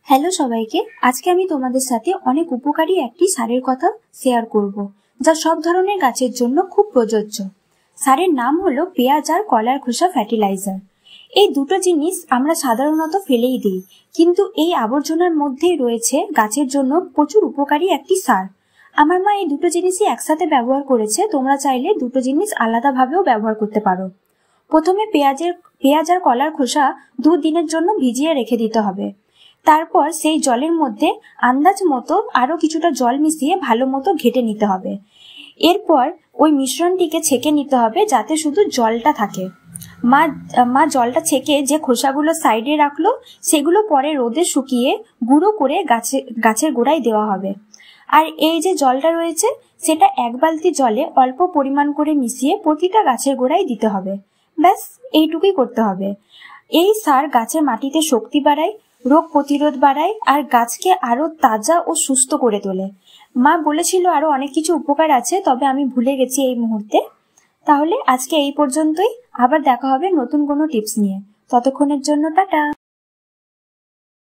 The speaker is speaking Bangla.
হ্যালো সবাইকে, আজকে আমি তোমাদের সাথে অনেক উপকারী একটি সারের কথা শেয়ার করব, যা সব ধরনের গাছের জন্য খুব প্রযোজ্য। সারের নাম হলো পেঁয়াজ আর কলার খোসা ফার্টিলাইজার। এই দুটো জিনিস আমরা সাধারণত ফেলেই দিই, কিন্তু এই আবর্জনার মধ্যেই রয়েছে গাছের জন্য প্রচুর উপকারী একটি সার। আমার মা এই দুটো জিনিসই একসাথে ব্যবহার করেছে, তোমরা চাইলে দুটো জিনিস আলাদাভাবেও ব্যবহার করতে পারো। প্রথমে পেঁয়াজ আর কলার খোসা 2 দিনের জন্য ভিজিয়ে রেখে দিতে হবে। তারপর সেই জলের মধ্যে আন্দাজ মতো আরো কিছুটা জল মিশিয়ে ভালো মতো ঘেটে নিতে হবে। এরপর ওই মিশ্রণটিকে ছেঁকে নিতে হবে যাতে শুধু জলটা থাকে। মা জলটা ছেঁকে যে খোসাগুলো সাইডে রাখলো সেগুলো পরে রোদে শুকিয়ে গুঁড়ো করে গাছের গোড়ায় দেওয়া হবে। আর এই যে জলটা রয়েছে সেটা 1 বালতি জলে অল্প পরিমাণ করে মিশিয়ে প্রতিটা গাছের গোড়ায় দিতে হবে। ব্যাস এইটুকুই করতে হবে। এই সার গাছের মাটিতে শক্তি বাড়ায়, রোগ প্রতিরোধ বাড়ায় আর গাছকে আরো তাজা ও সুস্থ করে তোলে। মা বলেছিল আরো অনেক কিছু উপকার আছে, তবে আমি ভুলে গেছি এই মুহূর্তে। তাহলে আজকে এই পর্যন্তই, আবার দেখা হবে নতুন কোনো টিপস নিয়ে। ততক্ষণের জন্য টাটা।